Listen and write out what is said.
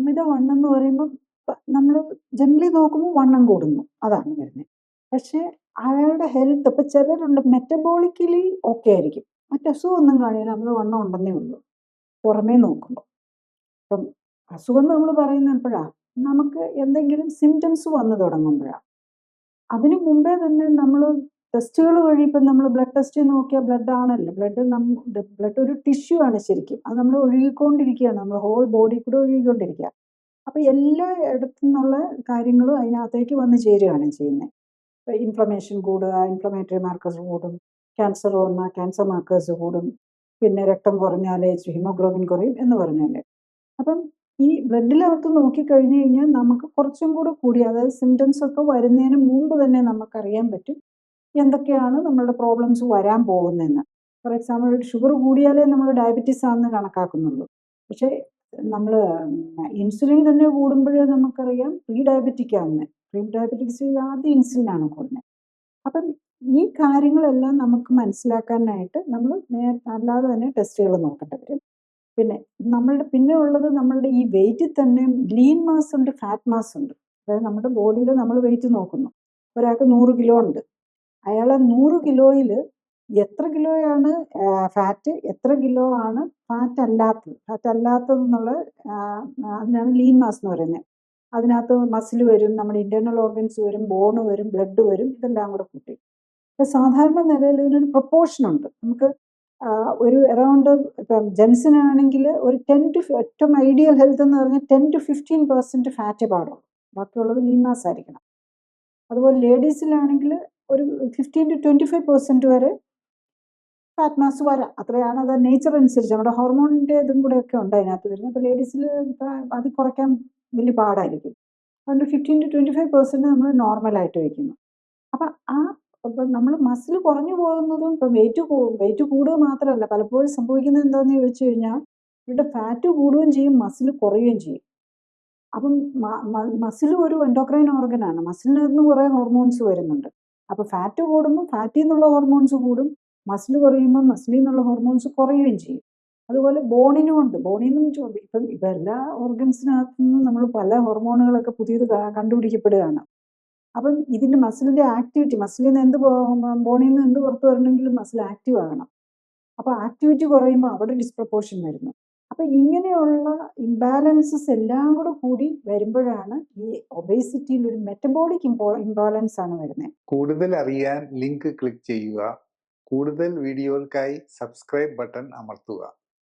അമിതവണ്ണം എന്ന് പറയുമ്പോൾ നമ്മൾ ജനറലി നോക്കുമ്പോൾ വണ്ണം കൂടുന്നു, അതാണ് വരുന്നത്. പക്ഷേ അയാളുടെ ഹെൽത്ത്, ഇപ്പം ചിലരുണ്ട് മെറ്റബോളിക്കലി ഓക്കെ ആയിരിക്കും, മറ്റ് അസുഖമൊന്നും കാണില്ല, അമിതവണ്ണം ഉണ്ടെന്നേ ഉള്ളൂ പുറമേ നോക്കുമ്പോൾ. അപ്പം അസുഖം നമ്മൾ പറയുന്നത് എപ്പോഴാണ്? നമുക്ക് എന്തെങ്കിലും സിംറ്റംസ് വന്നു തുടങ്ങുമ്പോഴാണ്. അതിന് മുമ്പേ തന്നെ നമ്മൾ ടെസ്റ്റുകൾ വഴി, ഇപ്പം നമ്മൾ ബ്ലഡ് ടെസ്റ്റ് നോക്കിയാൽ ബ്ലഡ് ആണല്ലോ, ബ്ലഡ് ഒരു ടിഷ്യൂ ആണ് ശരിക്കും, അത് നമ്മൾ ഒഴുകിക്കൊണ്ടിരിക്കുകയാണ്, നമ്മൾ ഹോൾ ബോഡി കൂടെ ഒഴുകിക്കൊണ്ടിരിക്കുക. അപ്പോൾ എല്ലാ ഇടത്തു നിന്നുള്ള കാര്യങ്ങളും അതിനകത്തേക്ക് വന്ന് ചേരുകയാണ് ചെയ്യുന്നത്. ഇൻഫ്ലമേഷൻ കൂടുക, ഇൻഫ്ലമേറ്ററി മാർക്കേഴ്സ് കൂടും, ക്യാൻസർ വന്നാൽ ക്യാൻസർ മാർക്കേഴ്സ് കൂടും, പിന്നെ രക്തം കുറഞ്ഞാൽ ഹീമോഗ്ലോബിൻ കുറയും എന്ന് പറഞ്ഞാൽ. അപ്പം ഈ ബ്ലഡിനകത്ത് നോക്കിക്കഴിഞ്ഞ് കഴിഞ്ഞാൽ നമുക്ക് കുറച്ചും കൂടെ കൂടി, അതായത് സിംറ്റംസ് ഒക്കെ വരുന്നതിന് മുമ്പ് തന്നെ നമുക്കറിയാൻ പറ്റും എന്തൊക്കെയാണ് നമ്മളുടെ പ്രോബ്ലംസ് വരാൻ പോകുന്നതെന്ന്. ഫോർ എക്സാമ്പിൾ, ഷുഗർ കൂടിയാലേ നമ്മൾ ഡയബറ്റീസ് ആണെന്ന് കണക്കാക്കുന്നുള്ളൂ. പക്ഷേ നമ്മൾ ഇൻസുലിൻ തന്നെ കൂടുമ്പോഴേ നമുക്കറിയാം പ്രീ ഡയബറ്റിക് ആണെന്ന്. പ്രീ ഡയബറ്റിക്സ് ആദ്യം ഇൻസുലിനാണ് കൂടുന്നത്. അപ്പം ഈ കാര്യങ്ങളെല്ലാം നമുക്ക് മനസ്സിലാക്കാനായിട്ട് നമ്മൾ അല്ലാതെ തന്നെ ടെസ്റ്റുകൾ നോക്കേണ്ടി വരും. പിന്നെ പിന്നെ ഉള്ളത് നമ്മളുടെ ഈ വെയിറ്റിൽ തന്നെ ലീൻ മാസ് ഉണ്ട്, ഫാറ്റ് മാസ് ഉണ്ട്. അതായത് നമ്മുടെ ബോഡിയിൽ നമ്മൾ വെയിറ്റ് നോക്കുന്നു, ഒരാൾക്ക് 100 കിലോ ഉണ്ട്, അയാളെ 100 കിലോയിൽ എത്ര കിലോയാണ് ഫാറ്റ്, എത്ര കിലോ ആണ് ഫാറ്റ് അല്ലാത്തതെന്നുള്ള അതിനാണ് ലീൻ മാസ് എന്ന് പറയുന്നത്. അതിനകത്ത് മസിൽ വരും, നമ്മുടെ ഇന്റേണൽ ഓർഗൻസ് വരും, ബോൺ വരും, ബ്ലഡ് വരും, ഇതെല്ലാം കൂടെ കൂട്ടി. അപ്പോൾ സാധാരണ നിലയിൽ ഇതിനൊരു പ്രൊപ്പോർഷൻ ഉണ്ട്. നമുക്ക് ഒരു അറൗണ്ട്, ഇപ്പം ജെൻസിനാണെങ്കിൽ ഒരു ഏറ്റവും ഐഡിയൽ ഹെൽത്ത് എന്ന് പറഞ്ഞാൽ 10-15% ഫാറ്റ് പാടുള്ളൂ, ബാക്കിയുള്ളത് ലീൻ മാസ് ആയിരിക്കണം. അതുപോലെ ലേഡീസിലാണെങ്കിൽ ഒരു 15-25% വരെ ഫാറ്റ് മാസ് വരാം, അത്രയാണ്. അത് നേച്ചർ അനുസരിച്ച് നമ്മുടെ ഹോർമോണിൻ്റെ ഇതും കൂടെ ഒക്കെ ഉണ്ട് അതിനകത്ത് വരുന്നത്. അപ്പോൾ ലേഡീസിൽ അത് കുറയ്ക്കാൻ വലിയ പാടായിരിക്കും. അതുകൊണ്ട് 15-25% നമ്മൾ നോർമലായിട്ട് വയ്ക്കുന്നു. അപ്പം ഇപ്പം നമ്മൾ മസിൽ കുറഞ്ഞു പോകുന്നതും, ഇപ്പം വെയിറ്റ് കൂടുക മാത്രമല്ല, പലപ്പോഴും സംഭവിക്കുന്നത് എന്താണെന്ന് ചോദിച്ചു കഴിഞ്ഞാൽ ഇവരുടെ ഫാറ്റ് കൂടുകയും ചെയ്യും, മസിൽ കുറയുകയും ചെയ്യും. അപ്പം മസിൽ ഒരു എൻഡോക്രൈൻ ഓർഗനാണ്, മസിലിനകത്ത് കുറേ ഹോർമോൺസ് വരുന്നുണ്ട്. അപ്പോൾ ഫാറ്റ് കൂടുമ്പോൾ ഫാറ്റിൽ നിന്നുള്ള ഹോർമോൺസ് കൂടും, മസിൽ കുറയുമ്പോൾ മസിലിൽ നിന്നുള്ള ഹോർമോൺസ് കുറയുകയും ചെയ്യും. അതുപോലെ ബോണിനും ഉണ്ട്. ഇപ്പം എല്ലാ ഓർഗൻസിനകത്തു നിന്നും നമ്മൾ പല ഹോർമോണുകളൊക്കെ പുതിയത് കണ്ടുപിടിക്കപ്പെടുകയാണ്. അപ്പം ഇതിൻ്റെ മസിലിൻ്റെ ആക്ടിവിറ്റി, മസിലിൽ നിന്ന് ബോണിൽ നിന്ന് എന്ത് പുറത്ത് വരണമെങ്കിലും മസിൽ ആക്റ്റീവ് ആകണം. അപ്പോൾ ആക്ടിവിറ്റി കുറയുമ്പോൾ അവിടെ ഡിസ്പ്രപ്പോർഷൻ വരുന്നു. അപ്പം ഇങ്ങനെയുള്ള ഇംബാലൻസസ് എല്ലാം കൂടെ കൂടി വരുമ്പോഴാണ് ഈ ഒബേസിറ്റിയിൽ ഒരു മെറ്റബോളിക് ഇംബാലൻസ് ആണ് വരുന്നത്. കൂടുതൽ അറിയാൻ ലിങ്ക് ക്ലിക്ക് ചെയ്യുക. കൂടുതൽ വീഡിയോകൾക്കായി സബ്സ്ക്രൈബ് ബട്ടൺ അമർത്തുക.